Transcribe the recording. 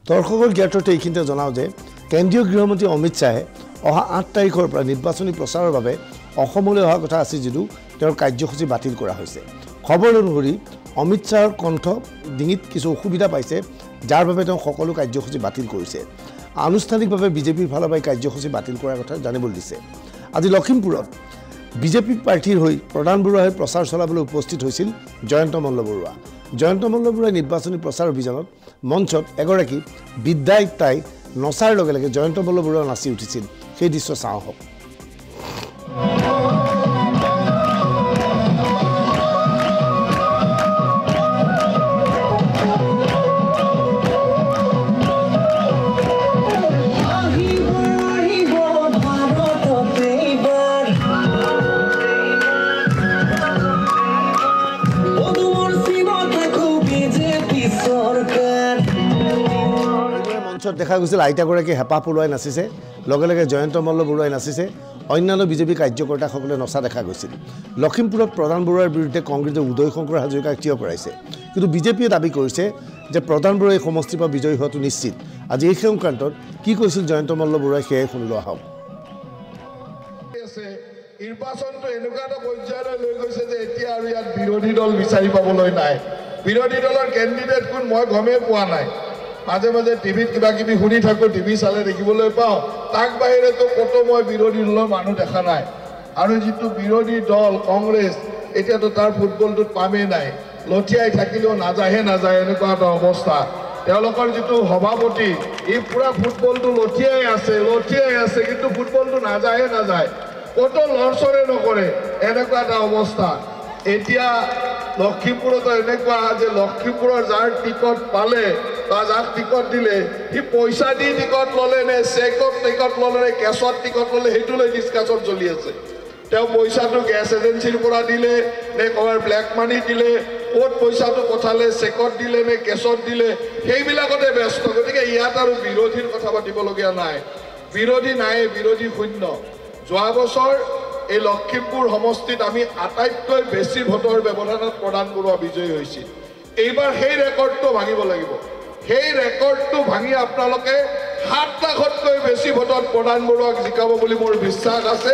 দৰ্শকৰ জ্ঞাততে এইখিনিতে জনাওঁ যে কেন্দ্ৰীয় গৃহমন্ত্ৰী অমিত শ্বাহে অহা 8 তাৰিখৰ পৰা নিৰ্বাচনী প্ৰচাৰৰ বাবে অসমলৈ অহা কথা আছিল যদিও তেওঁৰ কাৰ্যসূচী বাতিল কৰা হৈছে। খবৰ অনুসৰি অমিত শ্বাহৰ কণ্ঠ ডিঙিত কিছু অসুবিধা পাইছে, যাৰ বাবে তেওঁ সকলো কাৰ্যসূচী বাতিল কৰিছে। আনুষ্ঠানিকভাৱে বিজেপিৰ ফালৰ পৰা কাৰ্যসূচী বাতিল কৰাৰ কথা জানিবলৈ দিছে। আজি লখিমপুৰত বিজেপি প্ৰাৰ্থীৰ হৈ প্ৰধান বৰুৱাই প্ৰচাৰ চলাবলৈ উপস্থিত হৈছিল জয়ন্ত মল্ল বৰুৱা। জয়ন্ত মল্ল বৰুৱাই নিৰ্বাচনী প্ৰচাৰ অভিযানত মঞ্চত এগৰাকী বিদ্যায়িত্তাই নচাৰ লগে লগে জয়ন্ত মল্ল বৰুৱা নাচি উঠিছিল। সেই দৃশ্য চাওঁ হওক। দেখা গৈছিল আইতাগৰাকী হেঁপাহ পলোৱাই নাচিছে, লগে লগে জয়ন্ত মল্ল বৰুৱাই নাচিছে, অন্যান্য বিজেপি কাৰ্যকৰ্তাসকলে নচা দেখা গৈছিল। লখিমপুৰত প্ৰধান বৰুৱাৰ বিৰুদ্ধে কংগ্ৰেছে উদয় শংকৰ হাজৰিকাক থিয় কৰাইছে, কিন্তু বিজেপিয়ে দাবী কৰিছে যে প্ৰধান বৰুৱাই সমষ্টিৰ পৰা বিজয়ী হোৱাটো নিশ্চিত। আজি এই সংক্ৰান্তত কি কৈছিল জয়ন্ত মল্ল বৰুৱাই সেয়াই শুনিলো আহক। নিৰ্বাচনটো এনেকুৱা এটা পৰ্যায়লৈ লৈ গৈছে যে এতিয়া আৰু ইয়াত বিৰোধী দল বিচাৰি পাবলৈ নাই। বিৰোধী দলৰ কেণ্ডিডেট কোন মই গমেই পোৱা নাই। মাজে মাজে টিভিত কিবা কিবি শুনি থাকোঁ, টিভি চালে দেখিবলৈ পাওঁ, তাক বাহিৰেতো ক'তো মই বিৰোধী দলৰ মানুহ দেখা নাই। আৰু যিটো বিৰোধী দল কংগ্ৰেছ, এতিয়াতো তাৰ ফুটবলটোত পামেই নাই, লঠিয়াই থাকিলেও নাযায়হে নাযায়, এনেকুৱা এটা অৱস্থা। তেওঁলোকৰ যিটো সভাপতি, ই পুৰা ফুটবলটো লঠিয়াই আছে, কিন্তু ফুটবলটো নাযায়হে নাযায়, ক'তো লৰচৰে নকৰে, এনেকুৱা এটা অৱস্থা। এতিয়া লখিমপুৰতো এনেকুৱা যে লখিমপুৰৰ যাৰ টিকট পালে বা যাক টিকট দিলে সি পইচা দি টিকট ল'লে নে চেকত টিকট ল'লে নে কেছত টিকট ল'লে সেইটো লৈ ডিছকাশ্যন চলি আছে। তেওঁ পইচাটো গেছ এজেঞ্চিৰ পৰা দিলে নে ক'ৰবাৰ ব্লেক মানি দিলে, ক'ত পইচাটো পঠালে, চেকত দিলে নে কেছত দিলে, সেইবিলাকতে ব্যস্ত। গতিকে ইয়াত আৰু বিৰোধীৰ কথা পাতিবলগীয়া নাই, বিৰোধী নাই, বিৰোধী শূন্য। যোৱা বছৰ এই লখিমপুৰ সমষ্টিত আমি আটাইতকৈ বেছি ভোটৰ ব্যৱধানত প্ৰধান বৰুৱা বিজয়ী হৈছিল। এইবাৰ সেই ৰেকৰ্ডটো ভাঙিব লাগিব। সেই ৰেকৰ্ডটো ভাঙি আপোনালোকে 7 লাখতকৈ বেছি ভোটত প্ৰধান বৰুৱাক জিকাব বুলি মোৰ বিশ্বাস আছে।